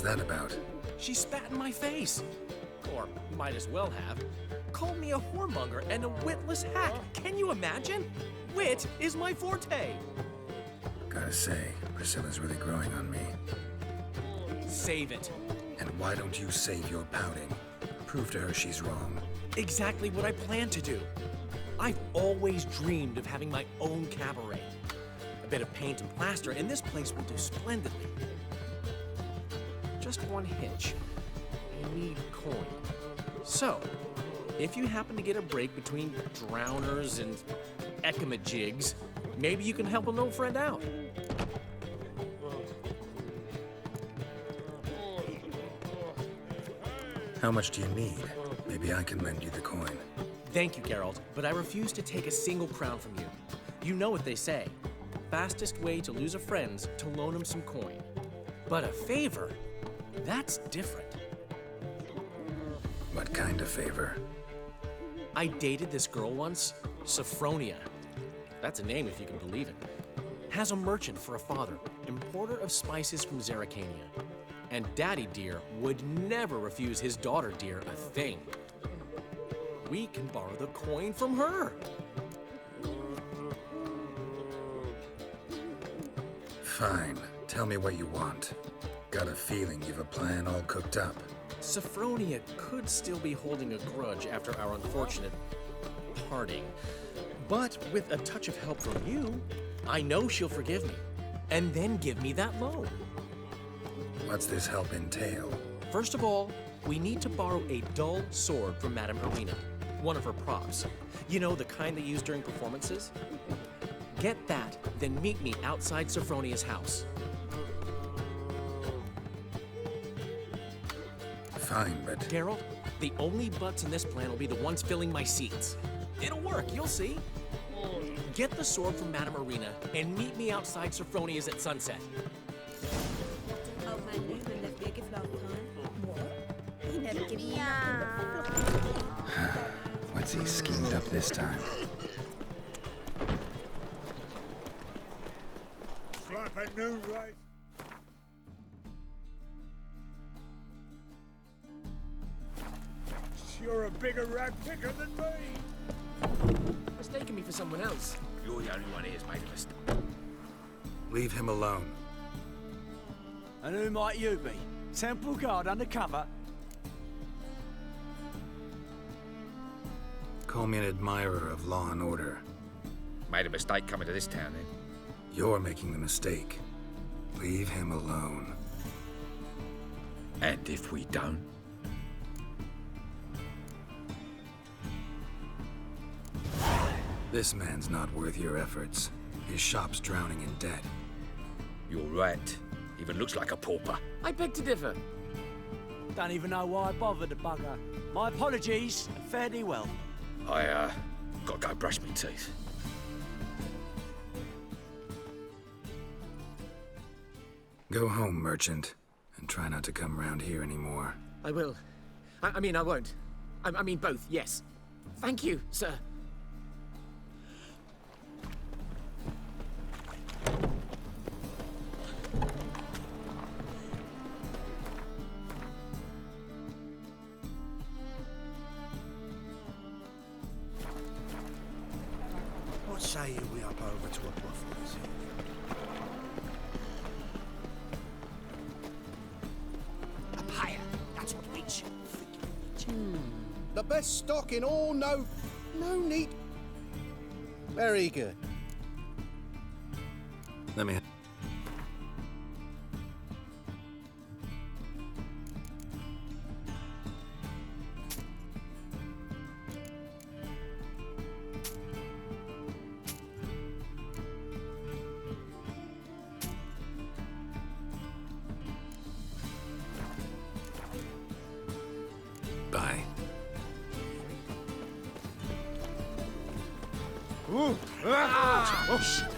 that about? She spat in my face. Or might as well have. Called me a whoremonger and a witless hack. Can you imagine? Wit is my forte. Gotta say, Priscilla's really growing on me. Save it. And why don't you save your pouting? Prove to her she's wrong. Exactly what I plan to do. I've always dreamed of having my own cabaret. A bit of paint and plaster, and this place will do splendidly. Just one hitch. I need coin. So, if you happen to get a break between drowners and ecamajigs, maybe you can help an old friend out. How much do you need? Maybe I can lend you the coin. Thank you, Geralt, but I refuse to take a single crown from you. You know what they say. Fastest way to lose a friend's to loan him some coin. But a favor? That's different. What kind of favor? I dated this girl once, Sophronia. That's a name if you can believe it. Has a merchant for a father, importer of spices from Zerrikania. And Daddy Dear would never refuse his daughter Dear a thing. We can borrow the coin from her. Fine. Tell me what you want. Got a feeling you've a plan all cooked up. Sophronia could still be holding a grudge after our unfortunate parting. But with a touch of help from you, I know she'll forgive me. And then give me that loan. What's this help entail? First of all, we need to borrow a dull sword from Madame Arena, one of her props. You know, the kind they use during performances? Get that, then meet me outside Sophronia's house. Fine, but... Geralt, the only butts in this plan will be the ones filling my seats. It'll work, you'll see. Get the sword from Madame Arena and meet me outside Sophronia's at sunset. Oh, my neighbor left me a gift last time. What? He never gave me nothing but What's he schemed up this time? Slap a new right. You're a bigger rag picker than me. Mistaking me for someone else. You're the only one here's made a mistake. Leave him alone. And who might you be? Temple Guard undercover? Call me an admirer of law and order. Made a mistake coming to this town, then. You're making the mistake. Leave him alone. And if we don't? This man's not worth your efforts. His shop's drowning in debt. You're right. Even looks like a pauper. I beg to differ. Don't even know why I bothered the bugger. My apologies, and fare thee well. I, gotta go brush my teeth. Go home, merchant, and try not to come round here anymore. I will. I mean, I won't. I mean, both, yes. Thank you, sir. What say you we up over to a brothel? A pair. That's what we should think. The best stock in all, no need. Very good. Let me... Bye. Ooh. Oh.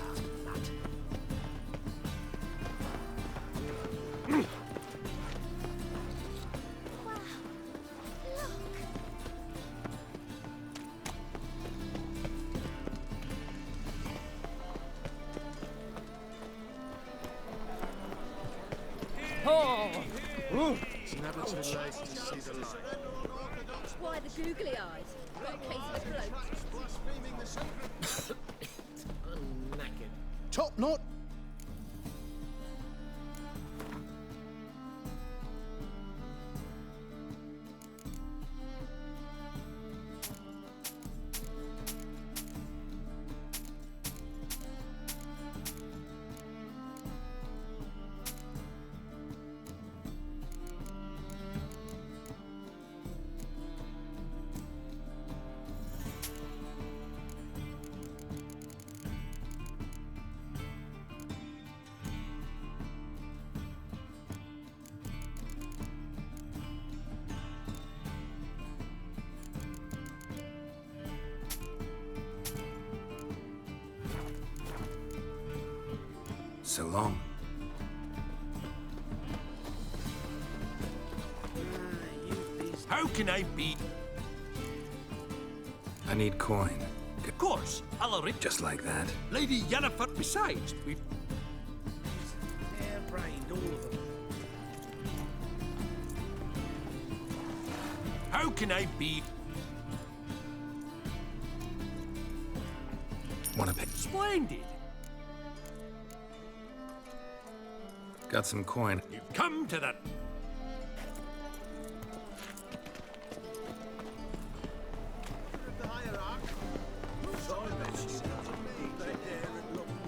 Oh! Why the googly eyes? Got a case of throat. I'm knackered. Top knot. So long. How can I be? I need coin. Of course, I'll arrange. Just like that. Lady Yennefer, besides, we've. Brained all of them. How can I be? Wanna pay? Splendid! Got some coin. You've come to that.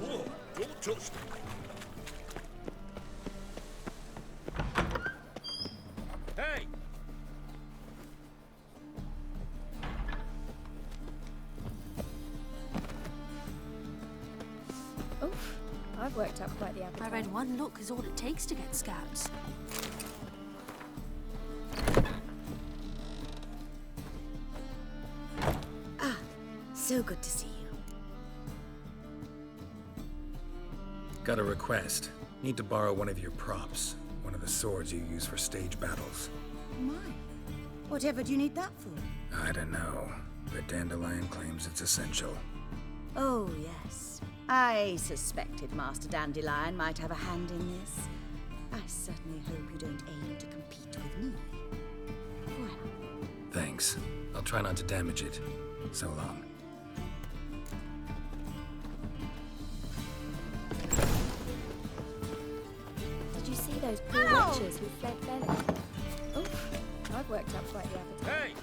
Whoa, don't touch me. Hey! Oof, I've worked up quite the appetite. I read one look is all it takes to get scabs. So good to see you. Got a request. Need to borrow one of your props. One of the swords you use for stage battles. My, whatever do you need that for? I don't know, but Dandelion claims it's essential. Oh, yes. I suspected Master Dandelion might have a hand in this. I certainly hope you don't aim to compete with me. Well, Thanks. I'll try not to damage it. So long. Did you see those poor wretches who fled Bella? Oof, I've worked up quite the appetite. Hey!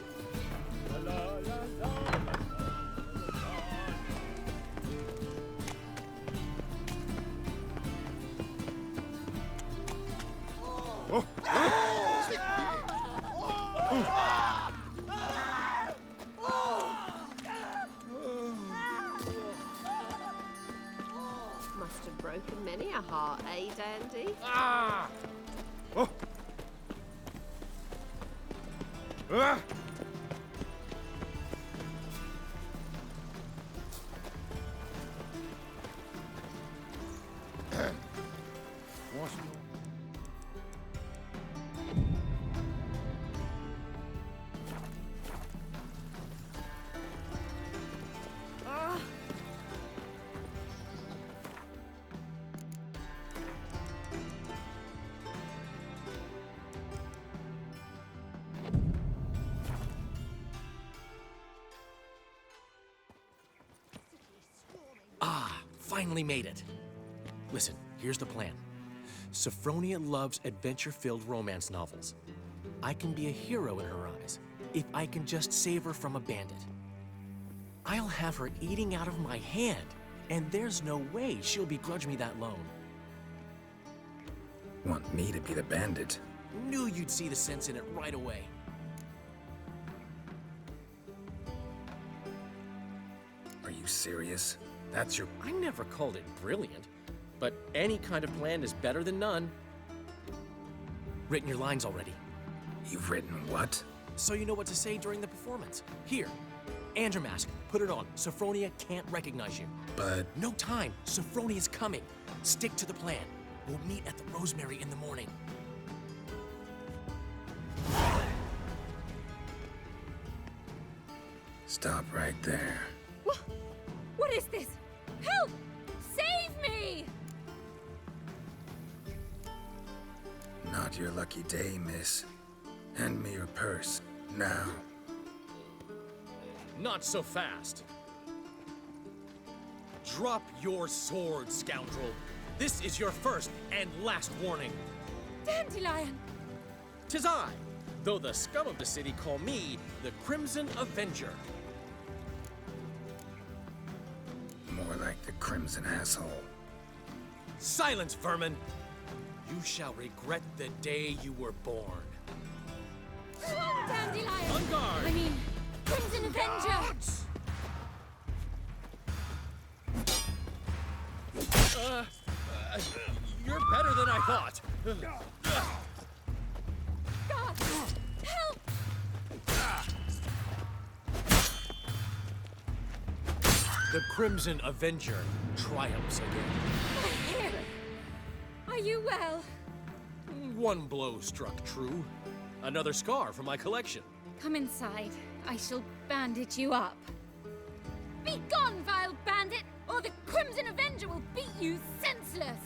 La, la, la, la, la. Must have broken many a heart, eh, Dandy? Ah! Oh! Ah! Finally made it. Listen, here's the plan. Sophronia loves adventure-filled romance novels. I can be a hero in her eyes if I can just save her from a bandit. I'll have her eating out of my hand, and there's no way she'll begrudge me that loan. Want me to be the bandit? Knew you'd see the sense in it right away. Are you serious? That's your... I never called it brilliant, but any kind of plan is better than none. Written your lines already, You've written what? so you know what to say during the performance. Here, and your mask. Put it on. Sophronia can't recognize you. But... No time. Sophronia's coming. Stick to the plan. We'll meet at the Rosemary in the morning. Stop right there. What is this? Help! Save me! Not Tonight your lucky day, miss. Hand me your purse, now. Not so fast. Drop your sword, scoundrel. This is your first and last warning. Dandelion! 'Tis I, though the scum of the city call me the Crimson Avenger. More like the Crimson Asshole. Silence, vermin! You shall regret the day you were born. Dandelion! On guard! I mean, Crimson Avenger! You're better than I thought. God! Help! The Crimson Avenger triumphs again. Here! Are you well? One blow struck true. Another scar from my collection. Come inside. I shall bandage you up. Be gone, vile bandit, or the Crimson Avenger will beat you senseless!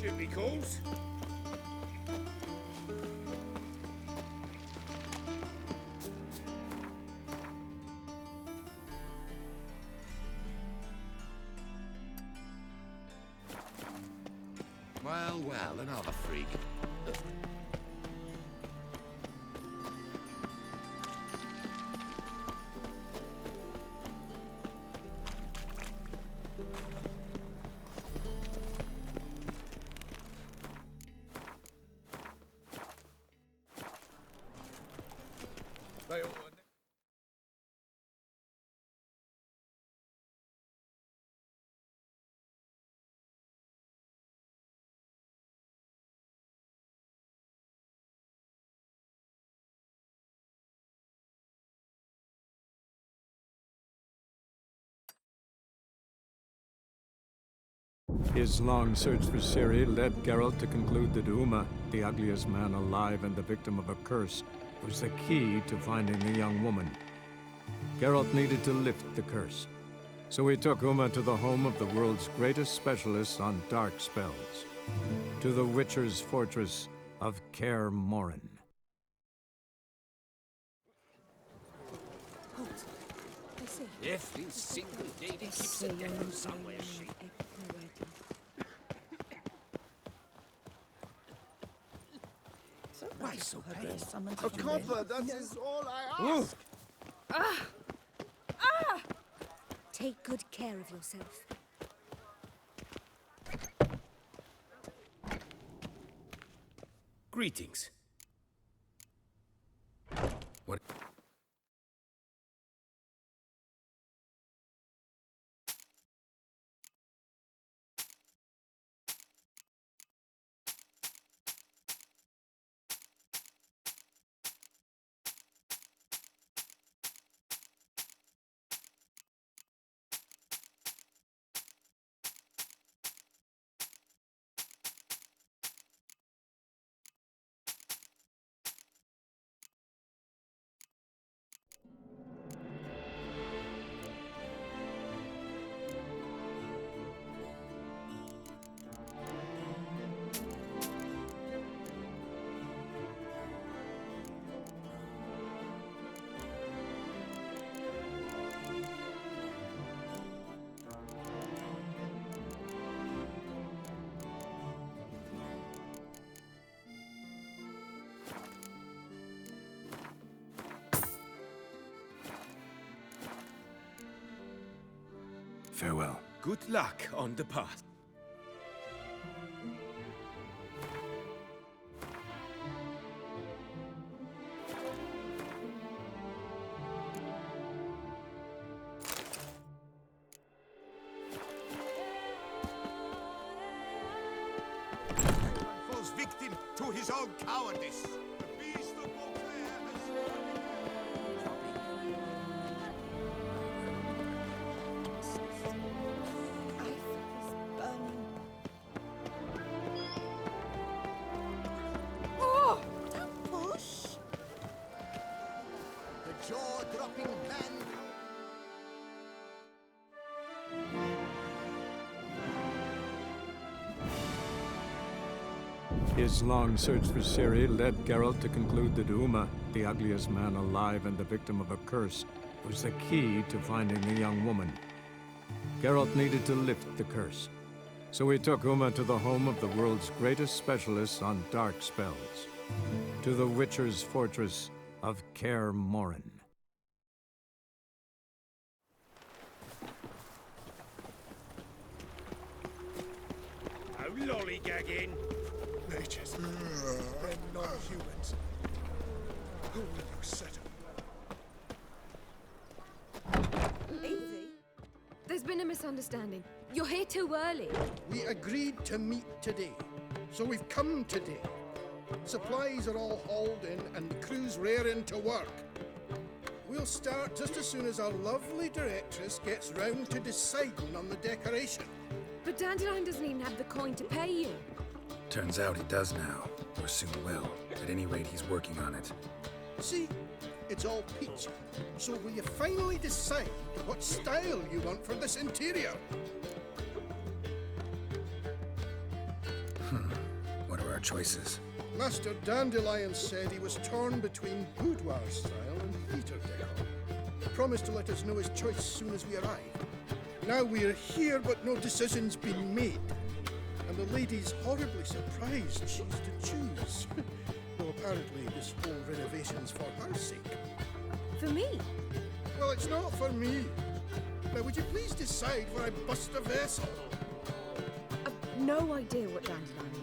Jimmy calls. Well, another freak. They all... His long search for Ciri led Geralt to conclude that Uma, the ugliest man alive and the victim of a curse, was the key to finding the young woman. Geralt needed to lift the curse, so he took Uma to the home of the world's greatest specialist on dark spells, to the Witcher's fortress of Kaer Morhen. Every single lady keeps a devil somewhere, she. Why so pale? A copper, that is all I ask. Take good care of yourself. Greetings. What? Farewell. Good luck on the path. Falls victim to to his own cowardice. The beast of Beauclair Oh! Don't push! The jaw-dropping man. His long search for Ciri led Geralt to conclude that Uma, the ugliest man alive and the victim of a curse, was the key to finding the young woman. Geralt needed to lift the curse, so he took Uma to the home of the world's greatest specialist on dark spells, to the Witcher's fortress of Kaer Morhen. No lollygagging. Mages. They're non-humans. Who will you set up? Easy. There's been a misunderstanding. You're here too early. We agreed to meet today, so we've come today. Supplies are all hauled in and the crew's raring to work. We'll start just as soon as our lovely directress gets round to deciding on the decoration. But Dandelion doesn't even have the coin to pay you. Turns out he does now, or soon will. At any rate, he's working on it. See, it's all peachy. So will you finally decide what style you want for this interior? What are our choices? Master Dandelion said he was torn between boudoir style and theatre decor. He promised to let us know his choice as soon as we arrive. Now we're here, but no decision's been made. And the lady's horribly surprised she's to choose. Though apparently this whole renovation's for her sake. For me? Well, it's not for me. Now, would you please decide where I bust a vessel? I've no idea what Dandelion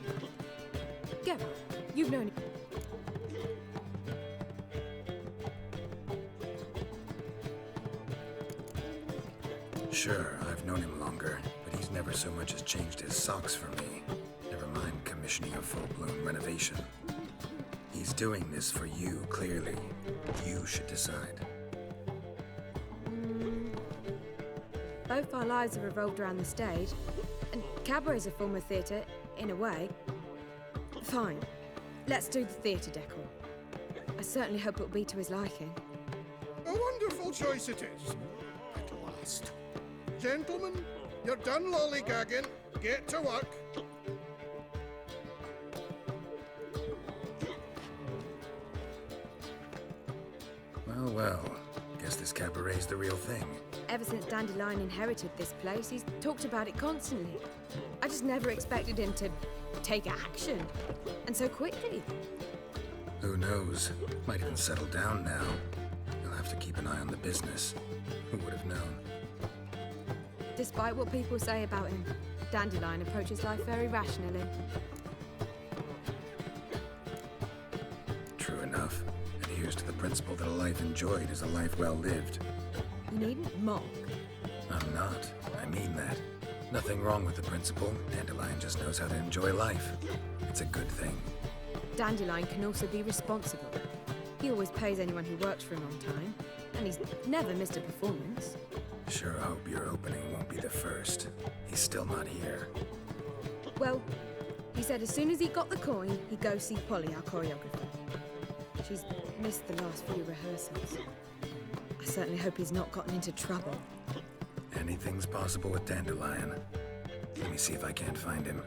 is. Geralt, you've known him. Sure, I've known him longer, but he's never so much as changed his socks for me. Never mind commissioning a full-blown renovation. He's doing this for you, clearly. You should decide. Both our lives have revolved around the stage, and cabaret's a form of theatre, in a way. Fine, let's do the theatre decor. I certainly hope it'll be to his liking. A wonderful choice it is. At last. Gentlemen, you're done lollygagging. Get to work. Well, guess this cabaret's the real thing. Ever since Dandelion inherited this place, he's talked about it constantly. I just never expected him to take action, and so quickly. Who knows? Might even settle down now. You'll have to keep an eye on the business. Who would have known? Despite what people say about him, Dandelion approaches life very rationally. True enough. Adheres to the principle that a life enjoyed is a life well lived. You needn't mock. I'm not. I mean that. Nothing wrong with the principle. Dandelion just knows how to enjoy life. It's a good thing. Dandelion can also be responsible. He always pays anyone who works for him on time, and he's never missed a performance. Sure hope your opening won't be the first. He's still not here. Well, he said as soon as he got the coin, he'd go see Polly, our choreographer. She's missed the last few rehearsals. I certainly hope he's not gotten into trouble. Anything's possible with Dandelion. Let me see if I can't find him.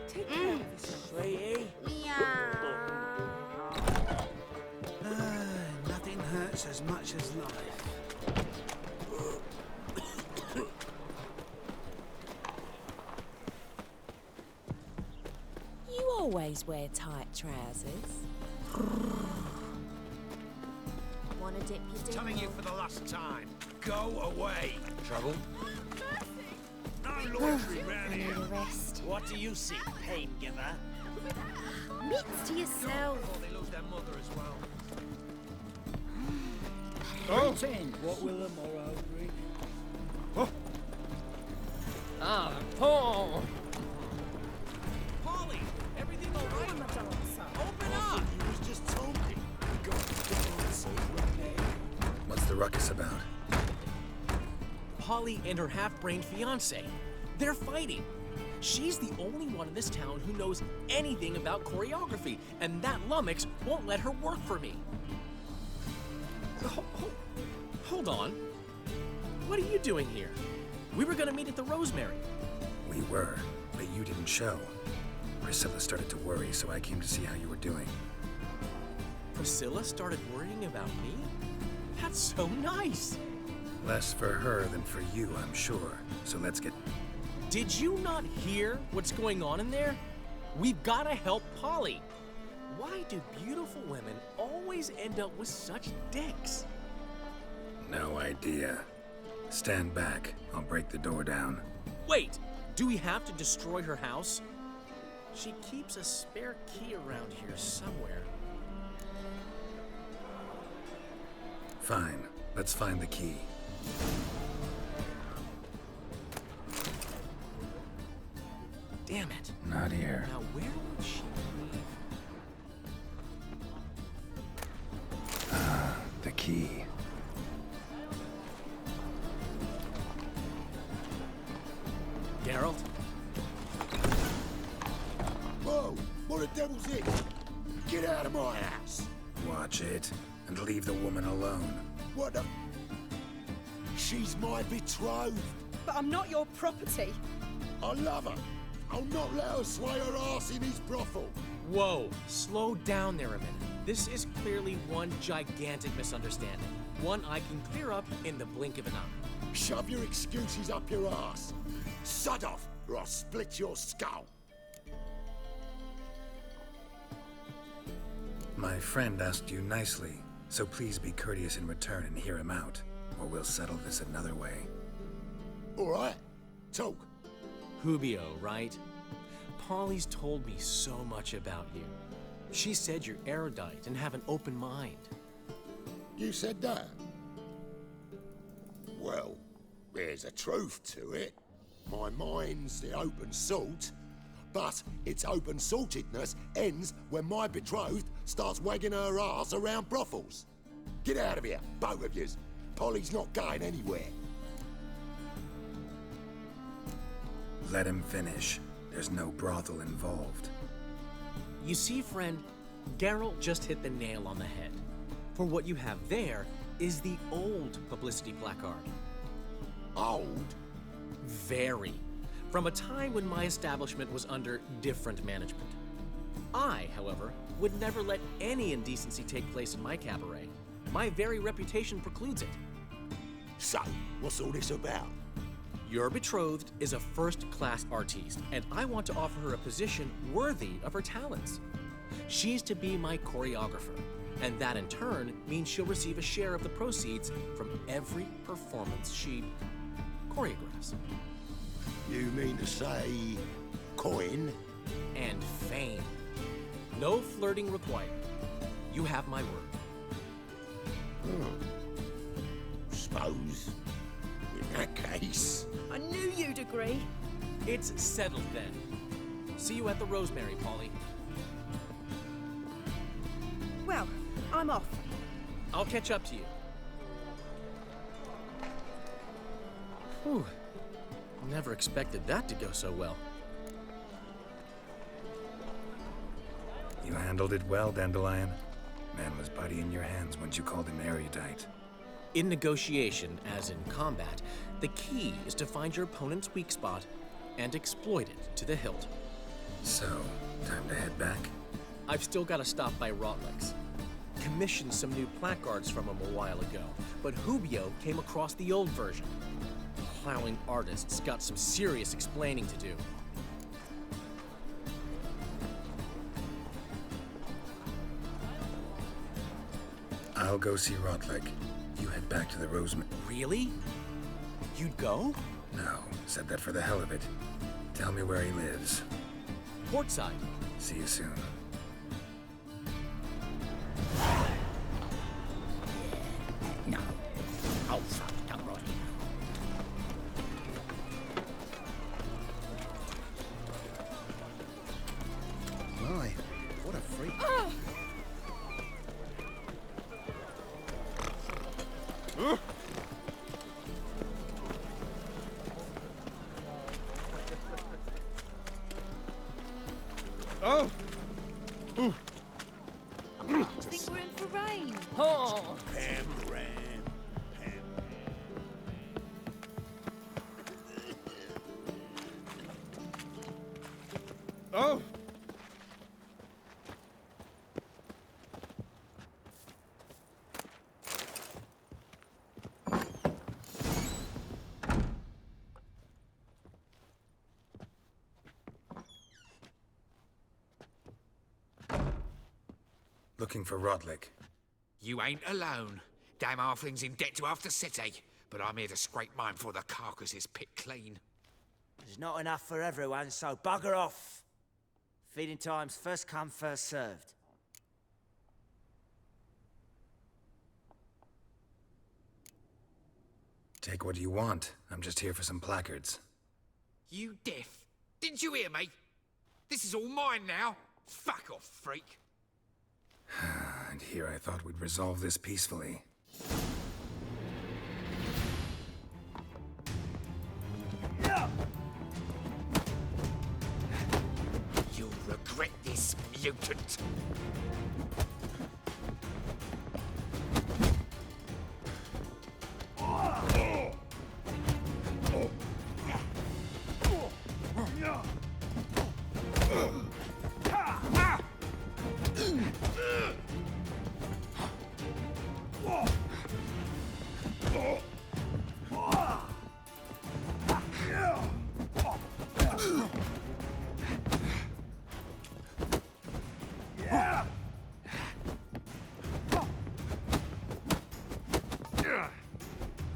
Take care of yourself, sweetie. Nothing hurts as much as life. You always wear tight trousers. Wanna dip your dip? Telling you for the last time. Go away. Trouble? No loitering round here. Rest. What do you see, pain giver? Mitts to yourself. Oh, they lose their mother as well. Pretend. What will the morrow bring? Ah, Paul! Polly, everything all right? Open up! He was just talking. What's the ruckus about? Polly and her half-brained fiancé. They're fighting. She's the only one in this town who knows anything about choreography, and that lummox won't let her work for me. Hold on. What are you doing here? We were gonna meet at the Rosemary. We were, but you didn't show. Priscilla started to worry, so I came to see how you were doing. Priscilla started worrying about me? That's so nice. Less for her than for you, I'm sure. So let's get... Did you not hear what's going on in there? We've gotta help Polly. Why do beautiful women always end up with such dicks? No idea. Stand back. I'll break the door down. Wait, do we have to destroy her house? She keeps a spare key around here somewhere. Fine. Let's find the key. Damn it. Not here. Now where would she be? The key. Geralt? Whoa! What the devil's it? Get out of my house! Watch it, and leave the woman alone. What the... She's my betrothed. But I'm not your property. I love her. I'll not let her sway her ass in his brothel. Whoa, slow down there a minute. This is clearly one gigantic misunderstanding. One I can clear up in the blink of an eye. Shove your excuses up your ass. Sod off, or I'll split your skull. My friend asked you nicely, so please be courteous in return and hear him out, or we'll settle this another way. All right, talk. Hubio, right? Polly's told me so much about you. She said you're erudite and have an open mind. You said that? Well, there's a truth to it. My mind's the open salt, but its open saltedness ends when my betrothed starts wagging her ass around brothels. Get out of here, both of yous. Polly's not going anywhere. Let him finish. There's no brothel involved. You see, friend, Geralt just hit the nail on the head. For what you have there is the old publicity placard. Old? Very. From a time when my establishment was under different management. I, however, would never let any indecency take place in my cabaret. My very reputation precludes it. So, what's all this about? Your betrothed is a first-class artiste, and I want to offer her a position worthy of her talents. She's to be my choreographer, and that in turn means she'll receive a share of the proceeds from every performance she choreographs. You mean to say... coin? And fame. No flirting required. You have my word. Suppose. In that case... I knew you'd agree. It's settled then. See you at the Rosemary, Polly. Well, I'm off. I'll catch up to you. Whew. Never expected that to go so well. You handled it well, Dandelion. Man was putty in your hands once you called him erudite. In negotiation, as in combat, the key is to find your opponent's weak spot and exploit it to the hilt. So, time to head back? I've still got to stop by Rotlick's. Commissioned some new placards from him a while ago, but Hubio came across the old version. Plowing artists got some serious explaining to do. I'll go see Rotlick. You head back to the Rosemary. Really? You'd go? No, said that for the hell of it. Tell me where he lives. Portside. See you soon. No. Oh, fuck, don't write it. My, what a freak. Oh! Ooh. I think we're in for rain. Oh! Pam, Ram, Pam. Oh! Looking for Rodlick. You ain't alone. Damn halfling's in debt to half the city. But I'm here to scrape mine before the carcass is picked clean. There's not enough for everyone, so bugger off. Feeding time's first come, first served. Take what you want. I'm just here for some placards. You deaf? Didn't you hear me? This is all mine now. Fuck off, freak. And here I thought we'd resolve this peacefully. You'll regret this, mutant.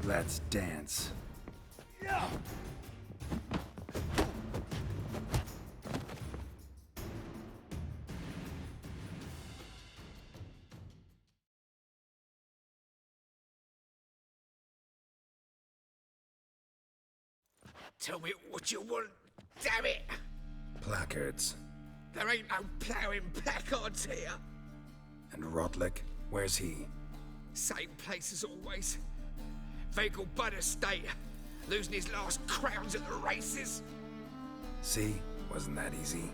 Let's dance. Tell me what you want, damn it! Placards. There ain't no ploughing placards here. And Rodlick, where's he? Same place as always. Vehicle Bud Estate. Losing his last crowns at the races. See? Wasn't that easy?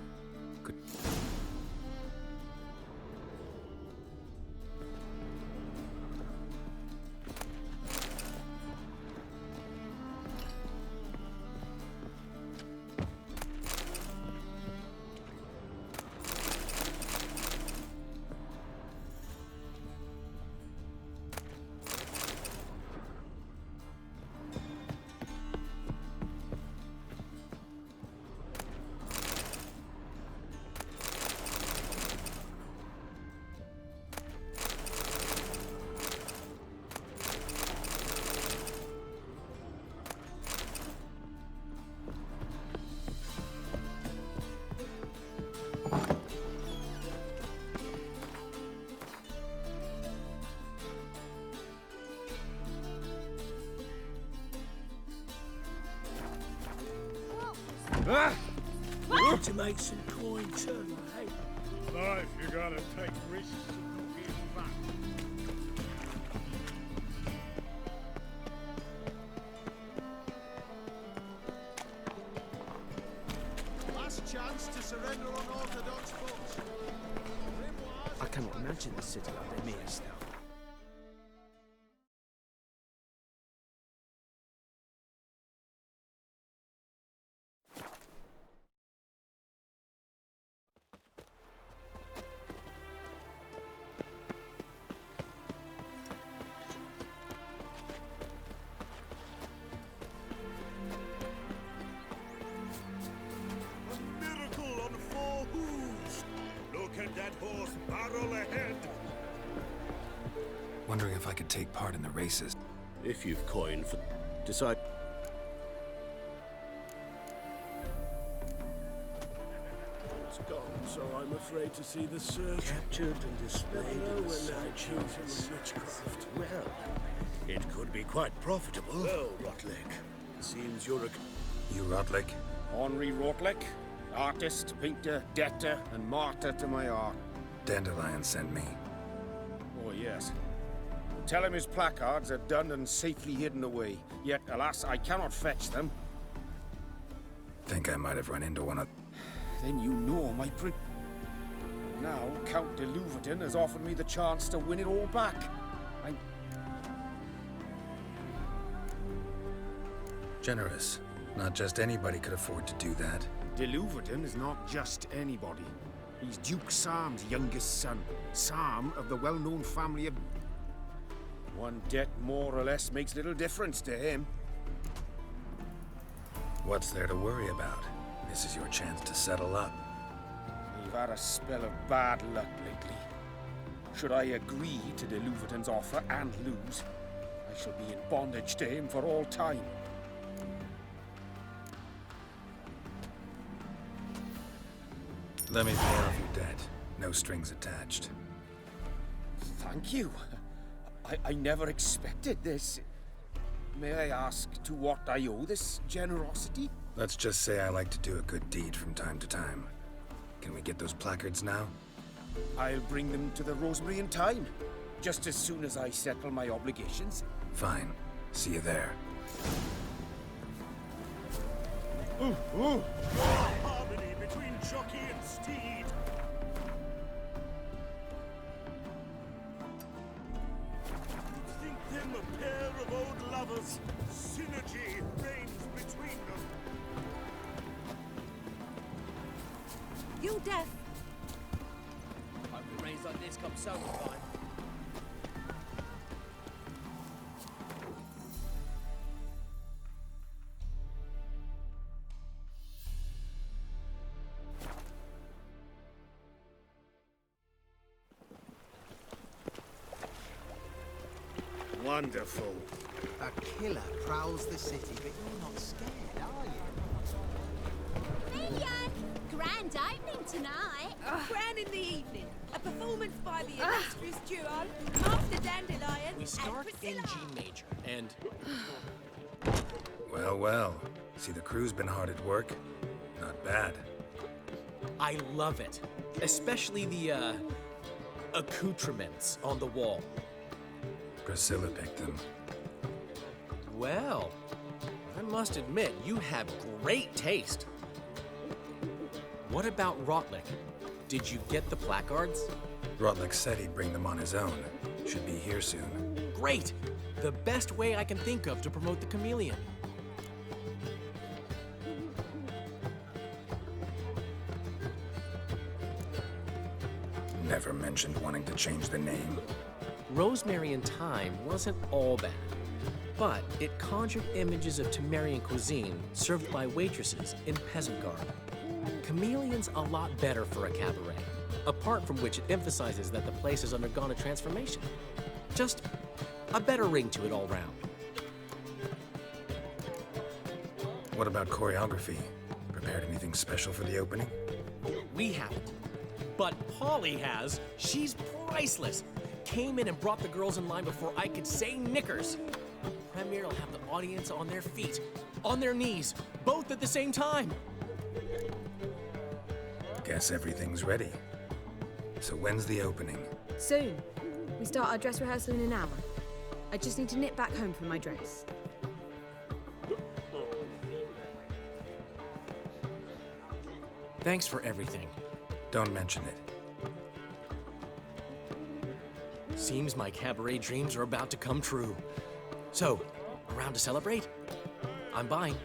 Good. To make some coin too, hey? Life, you gotta take risks and not give back. Last chance to surrender unorthodox foot. I cannot imagine the city under mere stealth. Wondering if I could take part in the races. If you've coined for... Decide... afraid to see the surge. Captured and displayed in the sideshow of witchcraft. Well, it could be quite profitable. Well, Rotlick, seems you're a... You Rotlick? Henri Rotlick, artist, painter, debtor, and martyr to my art. Dandelion sent me. Oh, yes. Tell him his placards are done and safely hidden away. Yet, alas, I cannot fetch them. Think I might have run into one of... Then you know my Now, Count de Louverton has offered me the chance to win it all back. Generous. Not just anybody could afford to do that. De Louverton is not just anybody. He's Duke Sam's youngest son. Sam of the well-known family of... One debt more or less makes little difference to him. What's there to worry about? This is your chance to settle up. We've had a spell of bad luck lately. Should I agree to de Louverton's offer and lose, I shall be in bondage to him for all time. Let me pay off your debt. No strings attached. Thank you. I never expected this. May I ask to what I owe this generosity? Let's just say I like to do a good deed from time to time. Can we get those placards now? I'll bring them to the Rosemary in time, just as soon as I settle my obligations. Fine. See you there. Harmony between jockey and steed. Think them a pair of old lovers. Synergy reigns between them. You deaf? Hope the rains like this come summer time. Wonderful. A killer prowls the city, but you're not scared, are you? Leon! Grand opening tonight. Grand in the evening. A performance by the illustrious duo, Master Dandelion We start and in Priscilla. G major, and... Well, well. See, the crew's been hard at work. Not bad. I love it. Especially the, accoutrements on the wall. Priscilla picked them. Well, I must admit, you have great taste. What about Rotlick? Did you get the placards? Rotlick said he'd bring them on his own. Should be here soon. Great! The best way I can think of to promote the chameleon. Never mentioned wanting to change the name. Rosemary in Time wasn't all bad, but it conjured images of Temerian cuisine served by waitresses in peasant garb. Chameleon's a lot better for a cabaret, apart from which it emphasizes that the place has undergone a transformation. Just a better ring to it all round. What about choreography? Prepared anything special for the opening? We haven't, but Polly has. She's priceless. Came in and brought the girls in line before I could say knickers. Premiere will have the audience on their feet, on their knees, both at the same time. Guess everything's ready. So when's the opening? Soon. We start our dress rehearsal in an hour. I just need to nip back home for my dress. Thanks for everything. Don't mention it. Seems my cabaret dreams are about to come true. So, around to celebrate? I'm buying.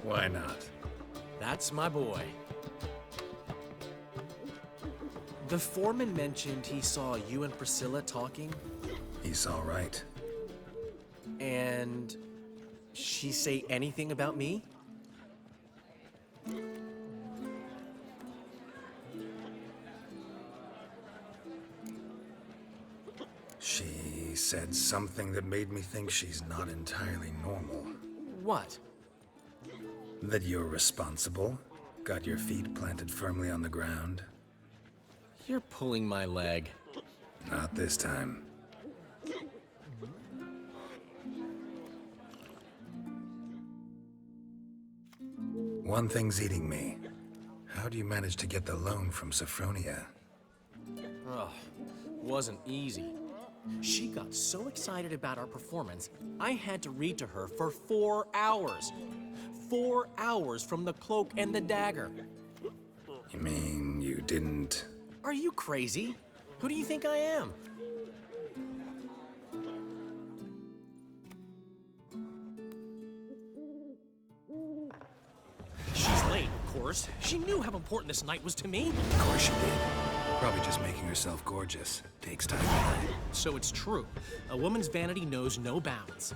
Why not? That's my boy. The foreman mentioned he saw you and Priscilla talking. He's all right. And she say anything about me? She said something that made me think she's not entirely normal. What? That you're responsible, Got your feet planted firmly on the ground? You're pulling my leg. Not this time. One thing's eating me. How do you manage to get the loan from Sophronia? Ugh, wasn't easy. She got so excited about our performance, I had to read to her for 4 hours. 4 hours from the Cloak and the Dagger. You mean you didn't... Are you crazy? Who do you think I am? She's late, of course. She knew how important this night was to me. Of course she did. Probably just making herself gorgeous. Takes time to learn. So it's true. A woman's vanity knows no bounds.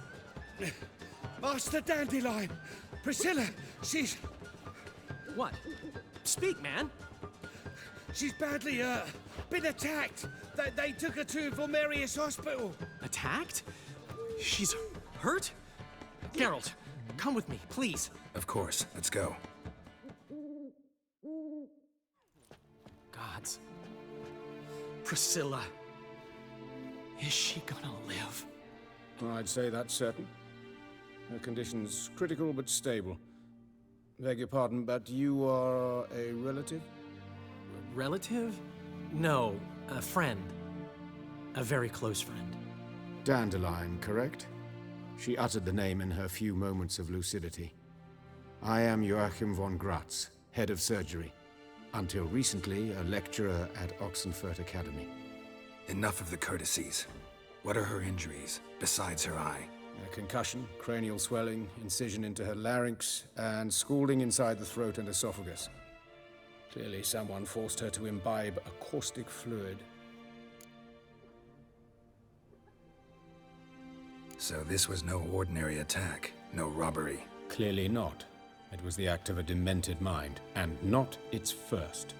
Master Dandelion! Priscilla, she's... What? Speak, man. She's badly, been attacked. They took her to Vulmerius Hospital. Attacked? She's hurt? Geralt, come with me, please. Of course. Let's go. Gods. Priscilla. Is she gonna live? I'd say that's certain. Her condition's critical but stable. Beg your pardon, but you are a relative? Relative? No, a friend. A very close friend. Dandelion, correct? She uttered the name in her few moments of lucidity. I am Joachim von Gratz, head of surgery. Until recently, a lecturer at Oxenfurt Academy. Enough of the courtesies. What are her injuries, besides her eye? A concussion, cranial swelling, incision into her larynx, and scalding inside the throat and esophagus. Clearly someone forced her to imbibe a caustic fluid. So this was no ordinary attack, no robbery. Clearly not. It was the act of a demented mind, and not its first.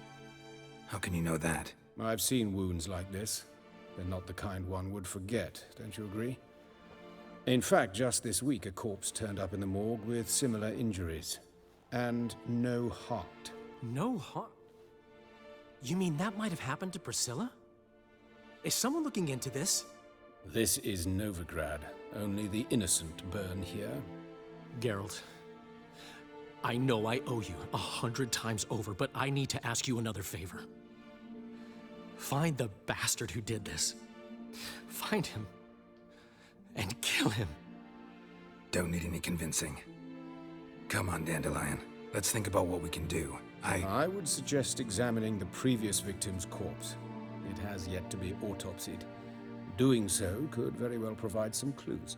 How can you know that? I've seen wounds like this. They're not the kind one would forget, don't you agree? In fact, just this week, a corpse turned up in the morgue with similar injuries. And no heart. No heart? You mean that might have happened to Priscilla? Is someone looking into this? This is Novigrad. Only the innocent burn here. Geralt, I know I owe you 100 times over, but I need to ask you another favor. Find the bastard who did this. Find him. And kill him. Don't need any convincing. Come on, Dandelion. Let's think about what we can do. I would suggest examining the previous victim's corpse. It has yet to be autopsied. Doing so could very well provide some clues.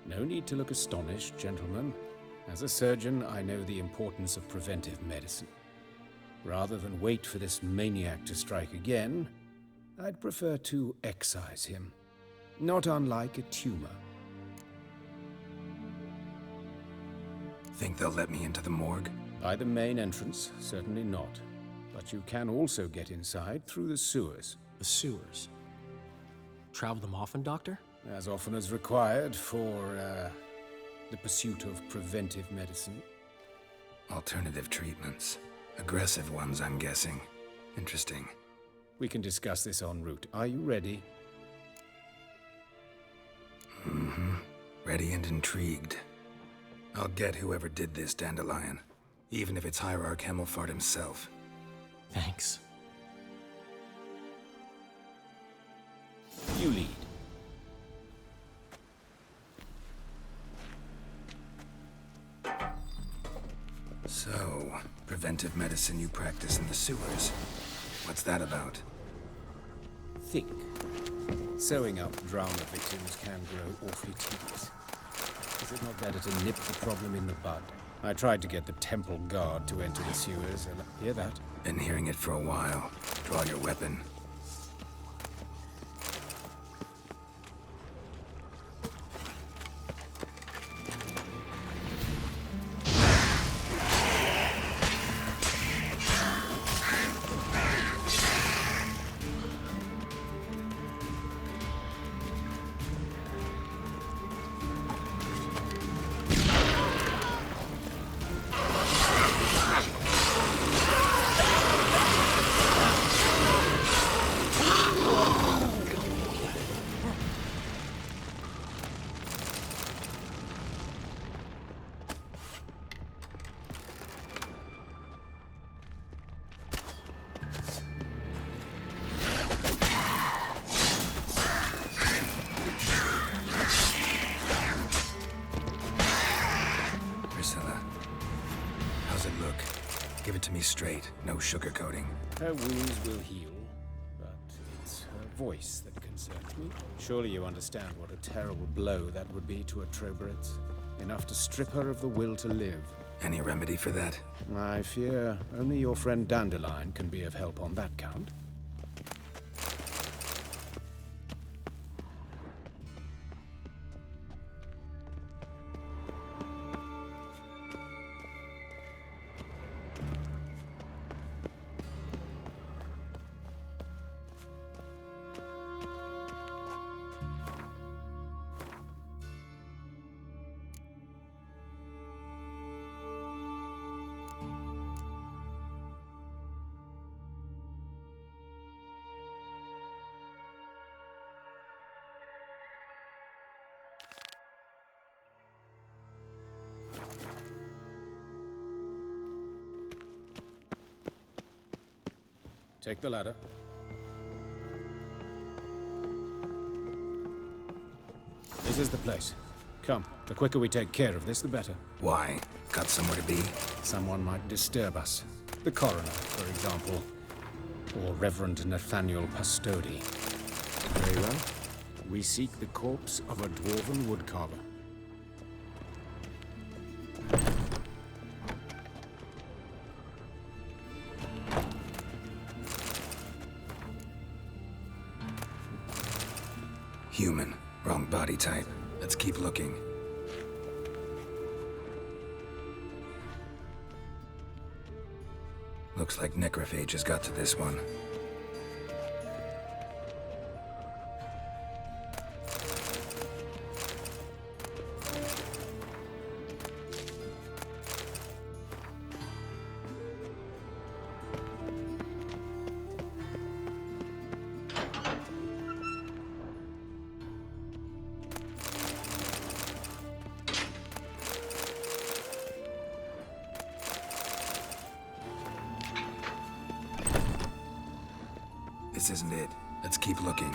No need to look astonished, gentlemen. As a surgeon, I know the importance of preventive medicine. Rather than wait for this maniac to strike again, I'd prefer to excise him. Not unlike a tumor. Think they'll let me into the morgue? By the main entrance, certainly not. But you can also get inside through the sewers. The sewers? Travel them often, Doctor? As often as required for, the pursuit of preventive medicine. Alternative treatments. Aggressive ones, I'm guessing. Interesting. We can discuss this en route. Are you ready? Mm-hmm. Ready and intrigued. I'll get whoever did this, Dandelion. Even if it's Hierarch Hemmelfart himself. Thanks. You lead. So, preventive medicine you practice in the sewers. What's that about? Think. Sewing up drama victims can grow awfully tedious. Is it not better to nip the problem in the bud? I tried to get the temple guard to enter the sewers, and hear that? Been hearing it for a while. Draw your weapon. Give it to me straight, no sugarcoating. Her wounds will heal, but it's her voice that concerns me. Surely you understand what a terrible blow that would be to a Trobritz. Enough to strip her of the will to live. Any remedy for that? I fear only your friend Dandelion can be of help on that count. Take the ladder. This is the place. Come, the quicker we take care of this, the better. Why? Got somewhere to be? Someone might disturb us. The coroner, for example. Or Reverend Nathaniel Pastodi. Very well. We seek the corpse of a dwarven woodcarver. Human. Wrong body type. Let's keep looking. Looks like necrophages got to this one. This isn't it. Let's keep looking.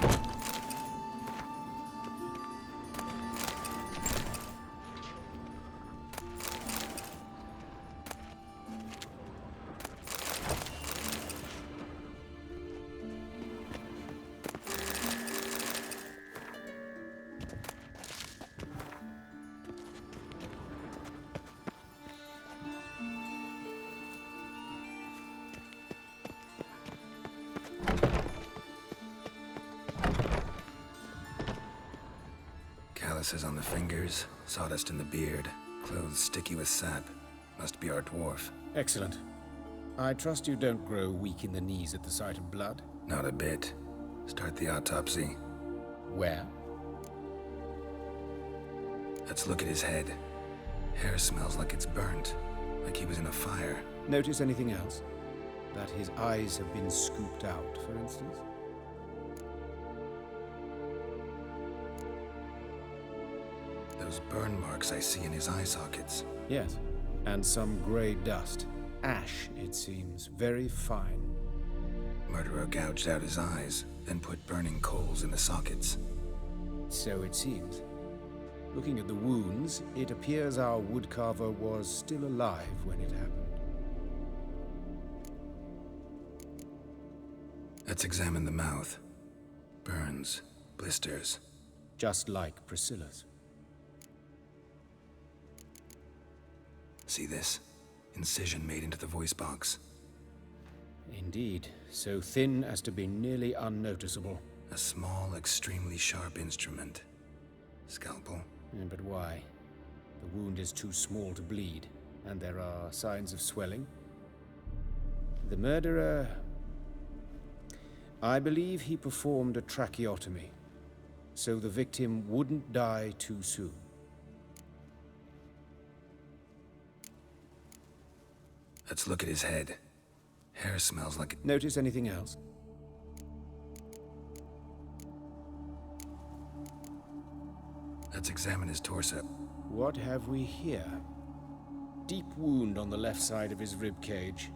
Calluses on the fingers, sawdust in the beard, clothes sticky with sap. Must be our dwarf. Excellent. I trust you don't grow weak in the knees at the sight of blood? Not a bit. Start the autopsy. Where? Let's look at his head. Hair smells like it's burnt, like he was in a fire. Notice anything else? That his eyes have been scooped out, for instance? Those burn marks I see in his eye sockets. Yes, and some grey dust. Ash, it seems. Very fine. Murderer gouged out his eyes, then put burning coals in the sockets. So it seems. Looking at the wounds, it appears our woodcarver was still alive when it happened. Let's examine the mouth. Burns, blisters. Just like Priscilla's. See this? Incision made into the voice box. Indeed, so thin as to be nearly unnoticeable. A small, extremely sharp instrument. Scalpel? But why? The wound is too small to bleed, and there are signs of swelling. The murderer... I believe he performed a tracheotomy, so the victim wouldn't die too soon. Let's look at his head. Hair smells like... Notice anything else? Let's examine his torso. What have we here? Deep wound on the left side of his rib cage,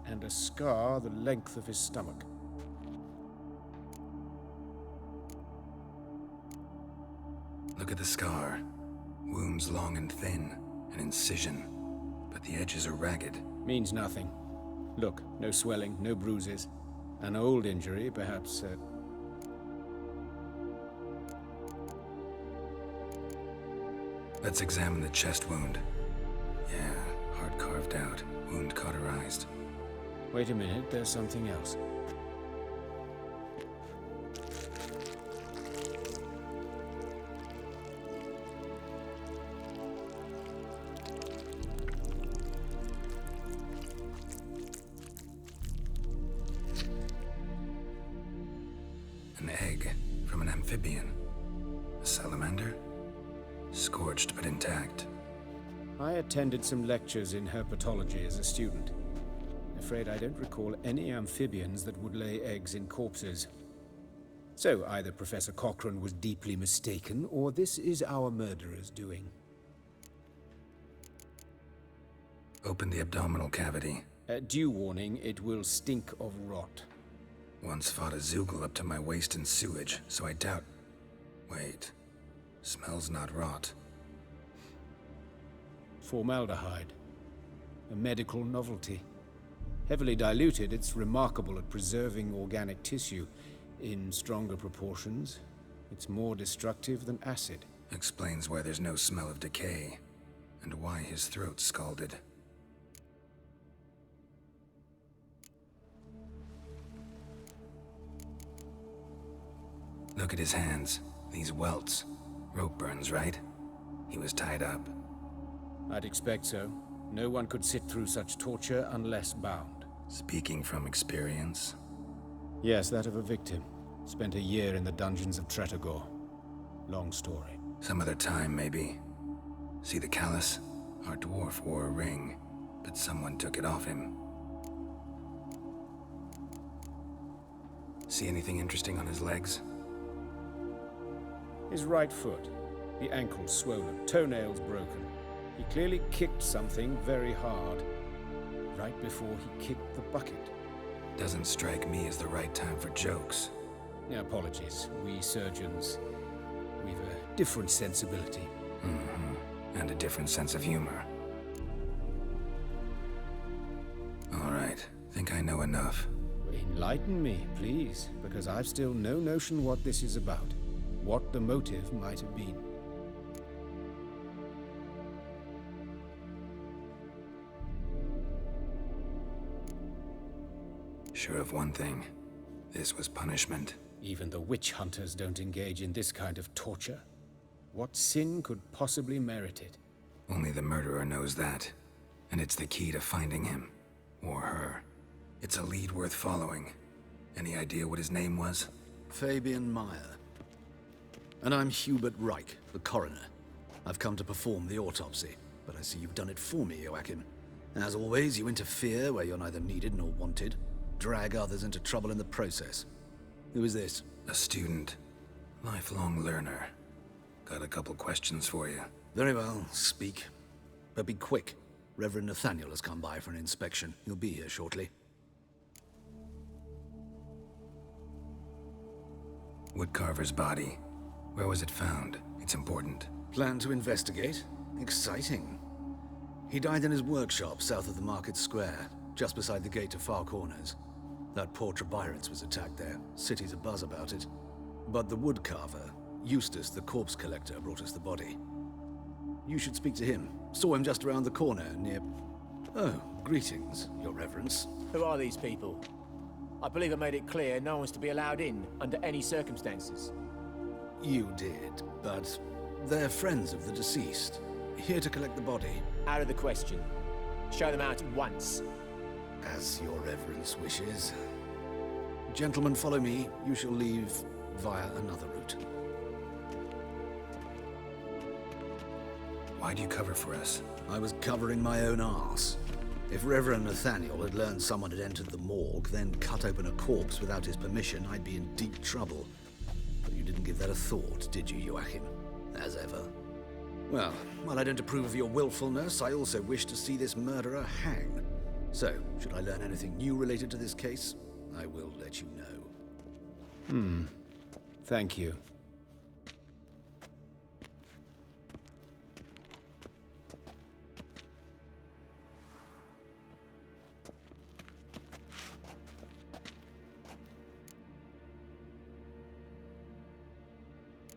and a scar the length of his stomach. Look at the scar. Wounds long and thin, an incision, but the edges are ragged. Means nothing. Look, no swelling, no bruises. An old injury, perhaps. Let's examine the chest wound. Yeah, heart carved out, wound cauterized. Wait a minute, there's something else. An egg from an amphibian. A salamander? Scorched but intact. I attended some lectures in herpetology as a student. Afraid I don't recall any amphibians that would lay eggs in corpses. So either Professor Cochrane was deeply mistaken, or this is our murderer's doing. Open the abdominal cavity. Due warning, it will stink of rot. Once fought a Zoogle up to my waist in sewage, so I doubt... Wait. Smells not rot. Formaldehyde. A medical novelty. Heavily diluted, it's remarkable at preserving organic tissue. In stronger proportions, it's more destructive than acid. Explains why there's no smell of decay, and why his throat's scalded. Look at his hands. These welts. Rope burns, right? He was tied up. I'd expect so. No one could sit through such torture unless bound. Speaking from experience? Yes, that of a victim. Spent a year in the dungeons of Tretogor. Long story. Some other time, maybe. See the callus? Our dwarf wore a ring, but someone took it off him. See anything interesting on his legs? His right foot. The ankle swollen, toenails broken. He clearly kicked something very hard. Right before he kicked the bucket. Doesn't strike me as the right time for jokes. Apologies. We surgeons, we've a different sensibility. Mm-hmm. And a different sense of humor. All right. Think I know enough. Enlighten me, please, because I've still no notion what this is about. What the motive might have been. Sure of one thing. This was punishment. Even the witch hunters don't engage in this kind of torture. What sin could possibly merit it? Only the murderer knows that. And it's the key to finding him. Or her. It's a lead worth following. Any idea what his name was? Fabian Meyer. And I'm Hubert Reich, the coroner. I've come to perform the autopsy, but I see you've done it for me, Joachim. As always, you interfere where you're neither needed nor wanted. Drag others into trouble in the process. Who is this? A student. Lifelong learner. Got a couple questions for you. Very well, speak. But be quick. Reverend Nathaniel has come by for an inspection. He'll be here shortly. Woodcarver's body. Where was it found? It's important. Plan to investigate? Exciting. He died in his workshop south of the market square, just beside the gate to Far Corners. That poor Trebirance was attacked there. City's abuzz about it. But the woodcarver, Eustace the corpse collector, brought us the body. You should speak to him. Saw him just around the corner near... Oh, greetings, your reverence. Who are these people? I believe I made it clear no one's to be allowed in under any circumstances. You did, but they're friends of the deceased. Here to collect the body. Out of the question. Show them out at once. As your reverence wishes. Gentlemen, follow me. You shall leave via another route. Why'd you cover for us? I was covering my own arse. If Reverend Nathaniel had learned someone had entered the morgue, then cut open a corpse without his permission, I'd be in deep trouble. But you didn't give that a thought, did you, Joachim? As ever. Well, while I don't approve of your willfulness, I also wish to see this murderer hang. So, should I learn anything new related to this case, I will let you know. Thank you.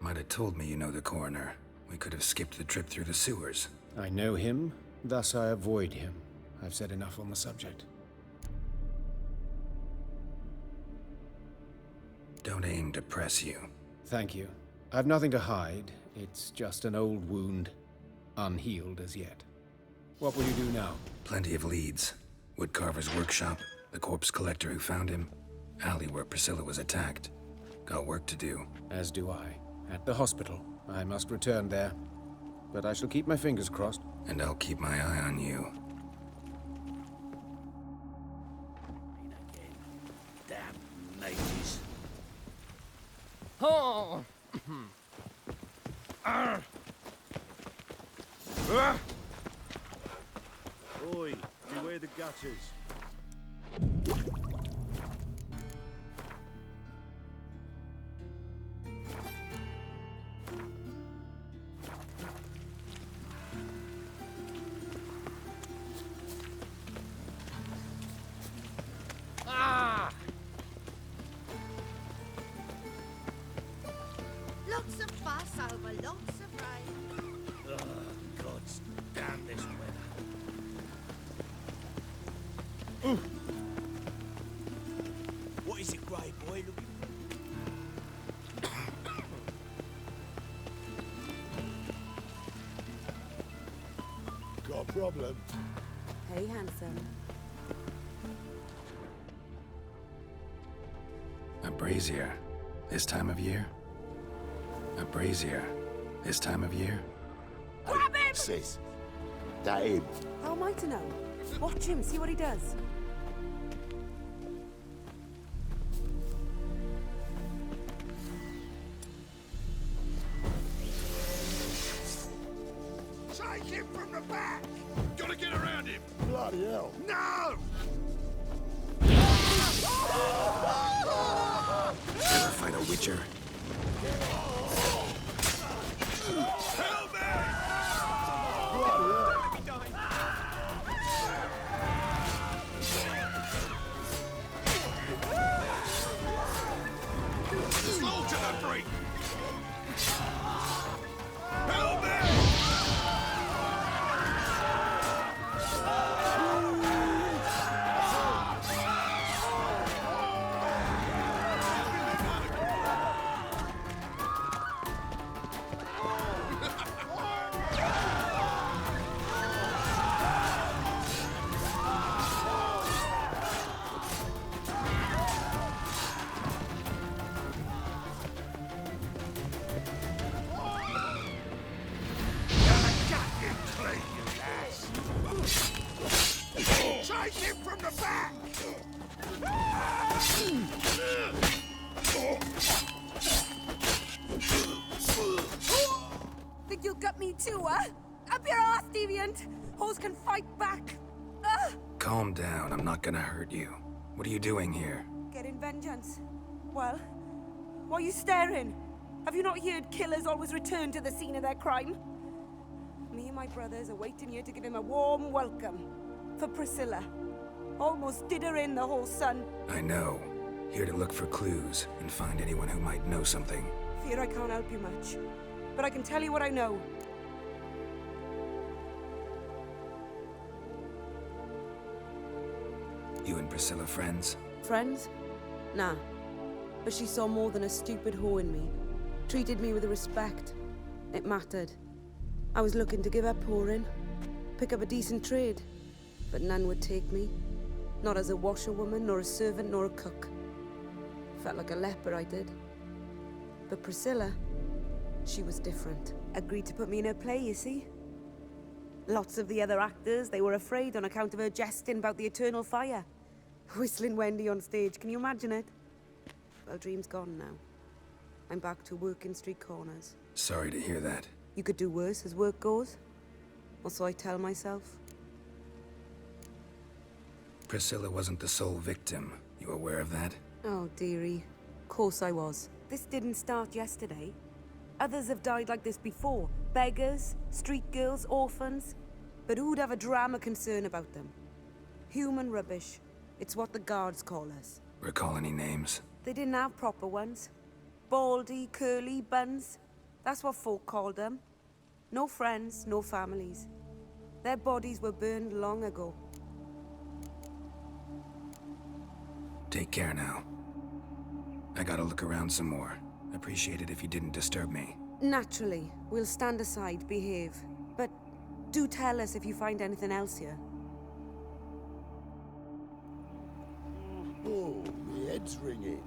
Might have told me you know the coroner. We could have skipped the trip through the sewers. I know him, thus I avoid him. I've said enough on the subject. Don't aim to press you. Thank you. I've nothing to hide. It's just an old wound, unhealed as yet. What will you do now? Plenty of leads. Woodcarver's workshop, the corpse collector who found him, alley where Priscilla was attacked. Got work to do. As do I. At the hospital. I must return there. But I shall keep my fingers crossed. And I'll keep my eye on you. Damn mateys. Oh! Oi, beware the gutters. Lots of fuss over lots of rain. Oh, God's damn this weather. What is it, Grey Boy? Got a problem? Hey, handsome. A brazier. This time of year? A brazier. This time of year? Grab him! Sis, that him? How am I to know? Watch him, see what he does. Take him from the back! Gotta get around him! Bloody hell! No! Never fight a witcher. Help me! Slow to the brink! Help me! Take him from the back! Think you'll gut me too, huh? Up your ass, deviant! Hoes can fight back! Calm down, I'm not gonna hurt you. What are you doing here? Getting vengeance. Well, why are you staring? Have you not heard killers always return to the scene of their crime? Me and my brothers are waiting here to give him a warm welcome. For Priscilla. Almost did her in, the whole son. I know. Here to look for clues and find anyone who might know something. Fear I can't help you much. But I can tell you what I know. You and Priscilla friends? Friends? Nah. But she saw more than a stupid whore in me. Treated me with respect. It mattered. I was looking to give up whoring. Pick up a decent trade. But none would take me. Not as a washerwoman, nor a servant, nor a cook. Felt like a leper, I did. But Priscilla, she was different. Agreed to put me in her play, you see? Lots of the other actors, they were afraid on account of her jesting about the eternal fire. Whistling Wendy on stage, can you imagine it? Well, dream's gone now. I'm back to working street corners. Sorry to hear that. You could do worse as work goes. Or so I tell myself. Priscilla wasn't the sole victim. You aware of that? Oh, dearie. Course I was. This didn't start yesterday. Others have died like this before. Beggars, street girls, orphans. But who'd have a drama concern about them? Human rubbish. It's what the guards call us. Recall any names? They didn't have proper ones. Baldy, curly, buns. That's what folk called them. No friends, no families. Their bodies were burned long ago. Take care now. I gotta look around some more. Appreciate it if you didn't disturb me. Naturally, we'll stand aside, behave. But do tell us if you find anything else here. Oh, my head's ringing.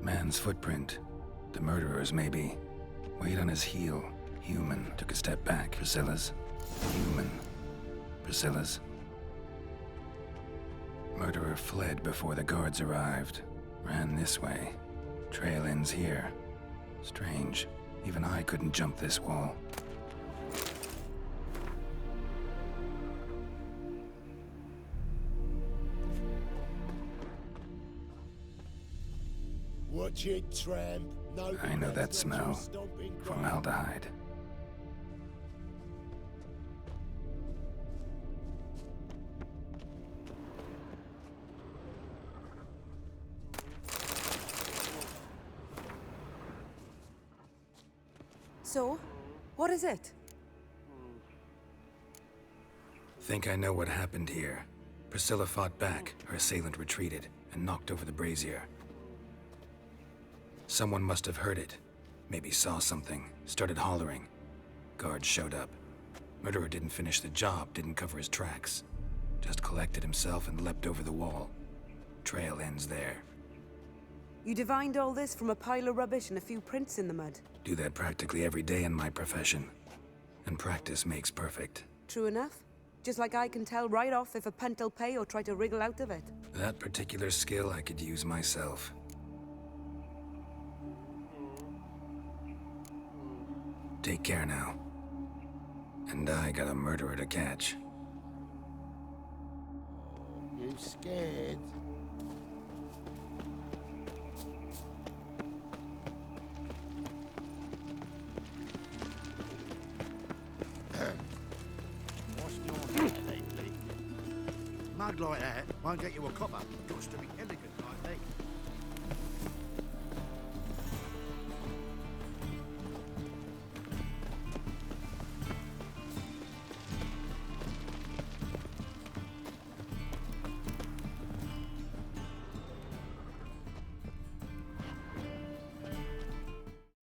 Man's footprint. The murderer's, maybe. Weight on his heel. Human. Took a step back. Priscilla's. Human. Priscilla's. Murderer fled before the guards arrived. Ran this way. Trail ends here. Strange. Even I couldn't jump this wall. Watch it, tramp. No, I know that smell. Formaldehyde. So, what is it? Think I know what happened here. Priscilla fought back, her assailant retreated, and knocked over the brazier. Someone must have heard it. Maybe saw something, started hollering. Guards showed up. Murderer didn't finish the job, didn't cover his tracks. Just collected himself and leapt over the wall. Trail ends there. You divined all this from a pile of rubbish and a few prints in the mud. Do that practically every day in my profession. And practice makes perfect. True enough. Just like I can tell right off if a punt'll pay or try to wriggle out of it. That particular skill I could use myself. Take care now. And I got a murderer to catch. You scared? What's your hair lately? Mud like that won't get you a copper. Got to be elegant.